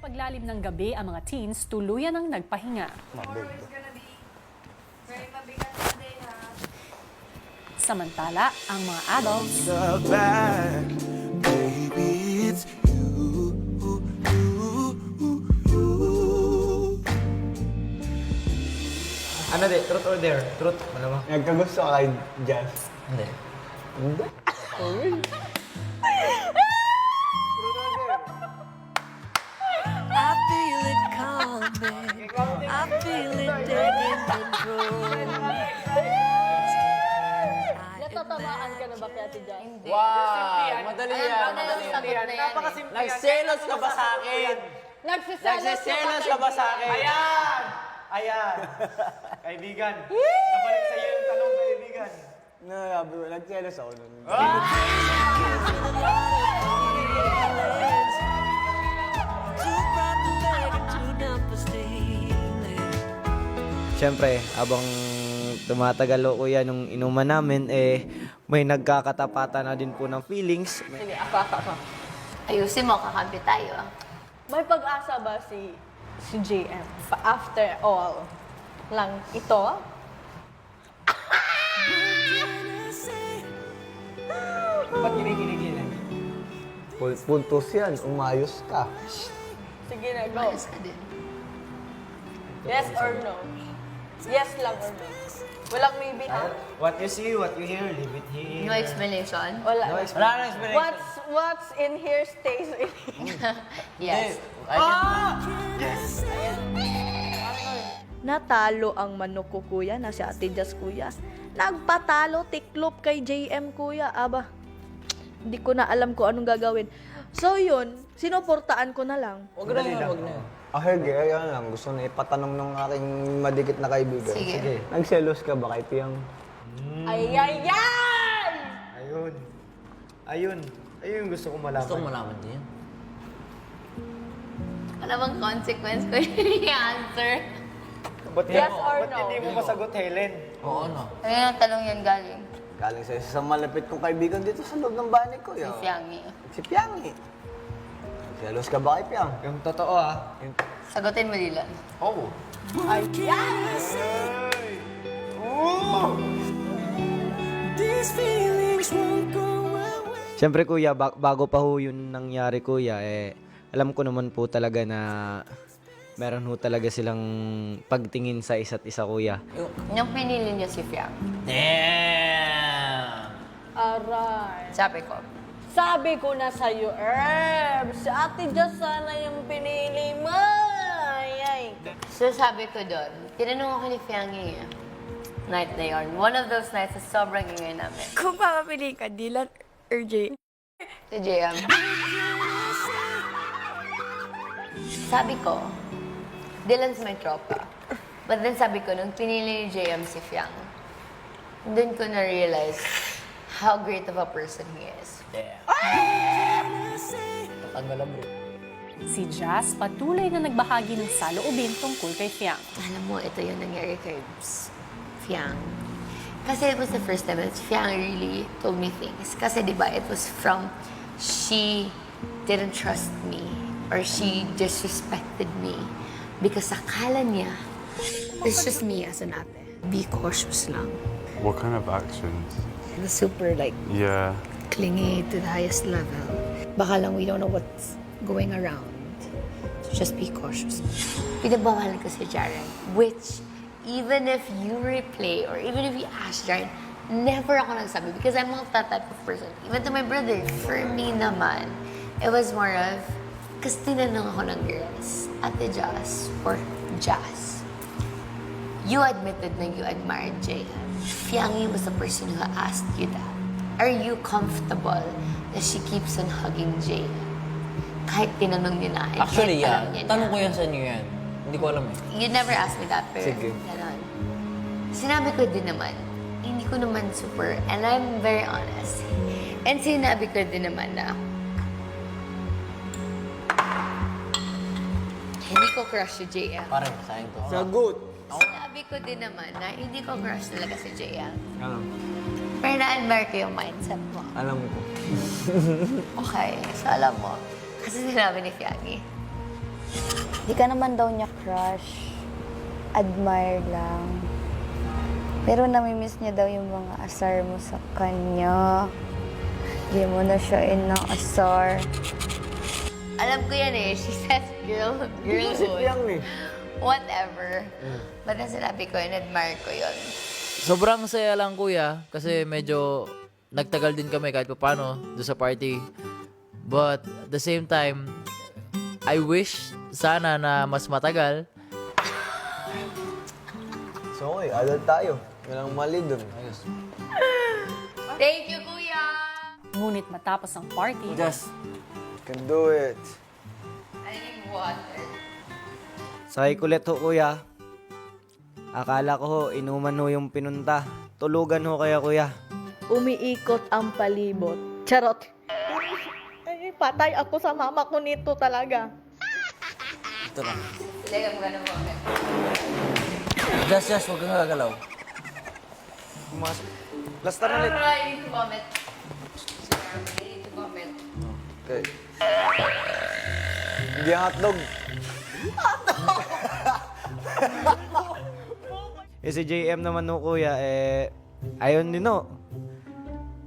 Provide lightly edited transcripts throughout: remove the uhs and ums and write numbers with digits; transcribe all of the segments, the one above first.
paglalim ng gabi ang mga teens, tuluyan ang nagpahinga. Tomorrow is gonna be very mabigat na day, ha? Samantala, ang mga adults, the back, baby, it's you. Ano de? Truth or dare? Truth. Malamang. Nagkagusto ka kay Jazz. Hindi. Hindi? I feel it coming. I feel it taking control. Natatamaan ka na ba kay Ate Jan? Hindi. Wow! Madali yan. Madali yan. Napakasimple. Nagselos ka ba sa akin? Nagseselos ka ba sa akin? Ayan! Ayan! Kaibigan, nabalik sa iyo yung tanong, kaibigan. Nagabi mo, nagselos ako nun. Too proud to beg and too dumb for stealing. Siyempre, abang tumatagal o kuya nung inuman namin, may nagkakatapatan na din po ng feelings. Sige, ako. Ayusin mo, kakampi tayo. May pag-asa ba si JM after all lang ito? Ba't kinikilig yan? Puntos yan, umayos ka. Sige na, go. Ayos ka din. Yes or no? Yes lang or no? Walang maybe, ha? What you see, what you hear, leave it here. No explanation? Wala. No explanation. Wala na explanation. What's in here stays in here. Yes. Natalo ang manok ko, kuya, na si Ate Jazz, kuya. Nagpatalo, tiklop kay JM, kuya. Aba, hindi ko na alam kung anong gagawin. So yun, sinuportaan ko na lang. Huwag na yun, huwag na yun. Sige, ayan lang. Gusto na ipatanong ng aking madikit na kaibigan. Sige. Nagselos ka ba kay Piang? Ay, ay, ay! Ayun. Ayun. Ayun yung gusto ko malaman. Gusto ko malaman din. Wala bang consequence ko yung answer? Ba't Yes mo- or ba't no? hindi mo masagot, Helen? Oo, no. Ayun ang tanong yan galing. Galing sa isang malapit kong kaibigan dito sa loob ng bahay ko. Si Yo. Fiangi. Si Piang eh. Nagselos ka ba kay Piang? Yung totoo, ah. Sagutin mo, Dylan. Oh. Ay, yan! These feelings won't go away. Siyempre kuya, bago pa ho yun nangyari kuya, alam ko naman po talaga na meron ho talaga silang pagtingin sa isa't isa kuya. Yung pinili niya si Fiang. Damn! Aray. Sabi ko, Sabi ko na sa'yo, Herbs, si Ate Jazz sana yung pinili mo. Ay, ay. so sabi ko doon, tinanong ako ni Fiangi night na yun. One of those nights na sobrang ingay namin. Kung papapili ka, Dylan or Jay? Si JM. Sabi ko, Dylan's my tropa. But then sabi ko, nung pinili ni JM si Fiang, doon ko na-realize how great of a person he is. si Jazz patuloy na nagbahagi ng saloobin tungkol kay Fiang. Alam mo, ito yung nangyari kay Fiang. Kasi it was the first time that Fiang really told me things. Kasi di ba, it was from she didn't trust me or she disrespected me because akala niya, it's just me as an ate. Be cautious lang. What kind of actions? The super like Yeah. clingy to the highest level. Baka lang we don't know what's going around. So just be cautious. Pinabawalan ko si Jaren, which even if you replay or even if you ask Jaren, never ako nagsabi because I'm not that type of person. Even to my brother, for me naman, it was more of, kasi tinanong ako ng girls, Ate Jazz or Jazz, you admitted na you admired Jaya. Fiangi was the person who asked you that. Are you comfortable that she keeps on hugging Jaya? Kahit tinanong niyo na. and Actually, kahit yeah. alam niya Tanong na. ko yan sa inyo yan. Hindi ko alam eh. You never asked me that, pero Sige. ganon. Sinabi ko din naman, hindi ko naman super, and I'm very honest. And sinabi ko din naman na, hindi ko crush si JM. Pare, sayang to. Sagot! Sinabi ko din naman na hindi ko crush talaga si JM. Alam. Pero na-admire ko yung mindset mo. Alam ko. Okay, so alam mo, kasi sinabi ni Fiangi, Di ka naman daw niya crush. Admire lang. Pero namimiss niya daw yung mga asar mo sa kanya. Di mo na siya inaasar. Alam ko yan eh. She says girlhood. Whatever. But sinabi ko, in-admire ko yun. Sobrang saya lang kuya kasi medyo nagtagal din kami kahit paano doon sa party. But at the same time, I wish sana na mas matagal. So, okay, adult tayo. Walang mali dun. Thank you, kuya! Ngunit matapos ang party, Can do it. I need water. Sakay kulit ho kuya. Akala ko ho, inuman ho yung pinunta. Tulugan ho kaya kuya. Umiikot ang palibot. Charot. Ay, patay ako sa mama ko nito talaga. Like, I'm gonna vomit. Just, huwag kang gagalaw. Last time ulit. I need to vomit. I need to vomit. Okay. Hindi ang hotdog. Si JM naman ho kuya, ayun din ho.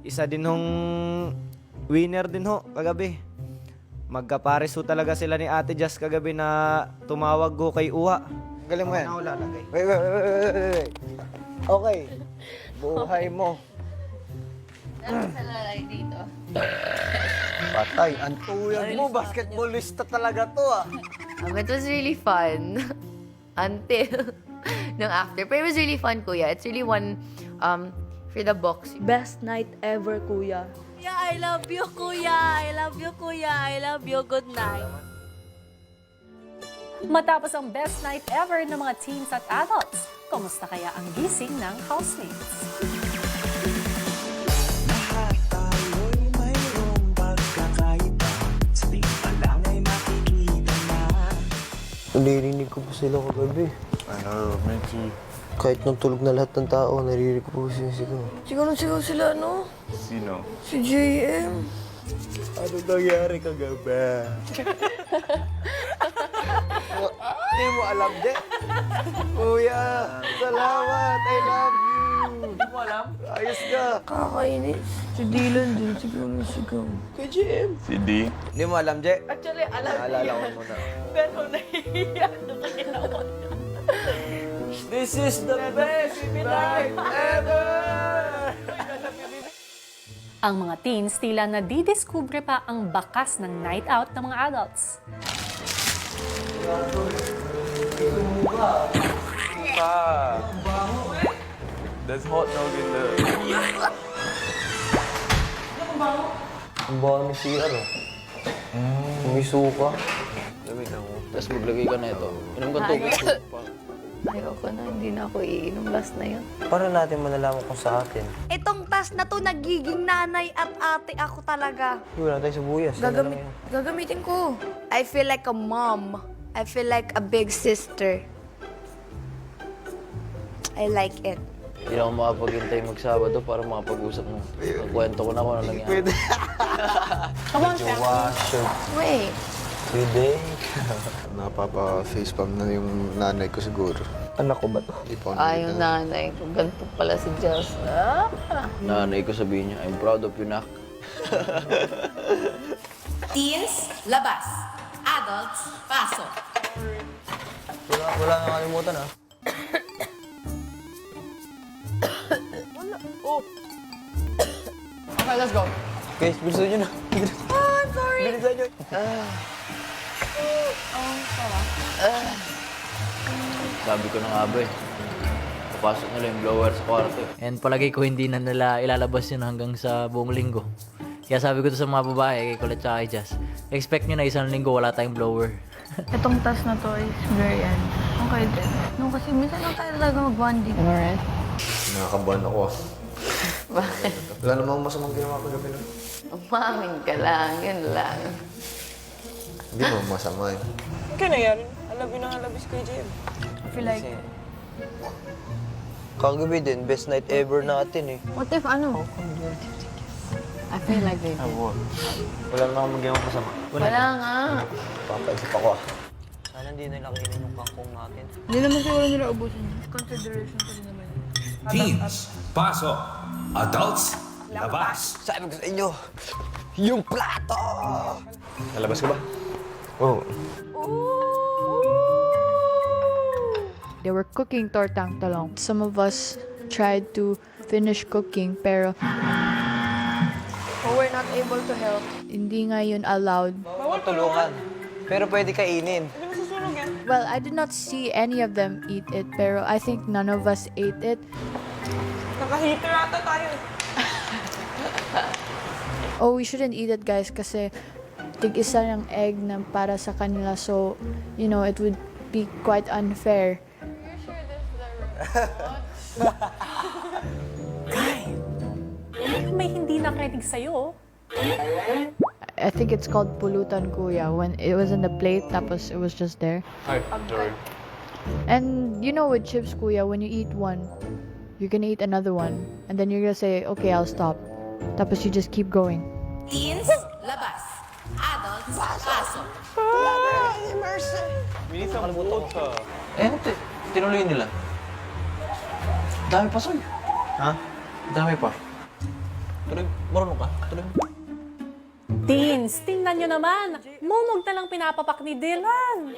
Isa din hong winner din ho kagabi. Magkapares ho talaga sila ni Ate Jazz kagabi na tumawag ho kay Uha. Galing mo yan. Wait. Okay. Buhay mo. Dapat sa lalay dito. Patay. Ang tuyag mo. Basketballista talaga to ah. It was really fun. Until nung after. But it was really fun, kuya. It's really one for the box. Best night ever, kuya. Yeah, I love you, kuya. I love you, kuya. I love you. Good night. matapos ang best night ever ng mga teens at adults, kumusta kaya ang gising ng housemates? Naririnig ko po sila kagabi. I know, me too. Kahit nung tulog na lahat ng tao, naririnig ko po sila sigaw. Sigaw sila, no? Sino? Si JM. Ano nangyari kagabi? Hindi mo alam, De? Kuya, salamat! I love you! Hindi mo alam? Ayos ka! Kakainis. Si Dylan din, sigaw na sigaw. Kay JM. Si D? Hindi mo alam, Je? Actually, alam Naalala ko muna. Ganun, nahihiyak na ginawa niya. This is the best night ever! Ang mga teens tila nadidiskubre pa ang bakas ng night out ng mga adults. There's hot dog in the... Ang bawa ni CR, oh. May suka. Lamig ako. Tapos maglagay ka na ito. Inom ka tubig. Ayoko na, hindi na ako iinom last na yun. Para natin malalaman kung sa atin. Itong tas na to, nagiging nanay at ate ako talaga. Wala tayo sa buyas. Gagamitin ko. I feel like a mom. I feel like a big sister. I like it. Hindi na ako makapaghintay mag-Sabado para makapag-usap mo. Kwento ko na kung ano nangyari. Pwede. Jowa, shoot. Wait. Pwede. Napapa-facepalm na yung nanay ko siguro. Anak ko ba to? Di pa ako Yung nanay ko. Ganito pala si Jess. Nanay ko sabihin niya, I'm proud of you, nak. Teens, labas. Adults, pasok. Wala nakalimutan, ha? Okay, let's go. Okay, bilisan nyo na. I'm sorry. Bilisan nyo. Sabi ko na nga ba eh. Papasok nila yung blower sa kwarto eh. And palagay ko hindi na nila ilalabas yun hanggang sa buong linggo. Kaya sabi ko to sa mga babae, kay Colette tsaka kay Jazz, expect nyo na isang linggo wala tayong blower. Itong tas na to is very okay din. No, kasi minsan lang tayo talaga mag-bonding. Alright. Nakakabahan ako, ah. Bakit? Wala namang masamang ginawa kagabi nun. Umamin ka lang, yun lang. Hindi mo masama, eh. Kaya nangyari, alabi na alabis kay JM. I feel like, Kagabi din, best night ever natin, eh. What if ano? I feel like they did. Wala namang magiging masama. Wala nga. Papaisip ako, ah. Sana hindi hindi nila kainin yung kangkong natin. Hindi naman siguro nila ubusin. Consideration pa rin naman yun. Teens, pasok. Adults, labas. Sabi ko sa inyo, yung plato! Nalabas ka ba? Oo. They were cooking tortang talong. Some of us tried to finish cooking pero we're not able to help. hindi nga yun allowed. Bawal tulungan. Pero pwede kainin. Well, I did not see any of them eat it pero I think none of us ate it. Naka-heater ata tayo. Oh, we shouldn't eat it guys kasi tig-isa ng egg na para sa kanila so, you know, it would be quite unfair. May hindi nakinig sa'yo. I think it's called pulutan kuya when it was in the plate tapos it was just there. Hi, George. And you know with chips kuya, when you eat one, you're gonna eat another one and then you're gonna say, okay, I'll stop. Tapos you just keep going. Teens, labas. Adults, pasok. Tinuloy nila. Dami pa, Soy. Ha? Dami pa. Tuloy, marunong ka? Tuloy. Teens, tingnan nyo naman. Mumog na lang pinapapak ni Dylan.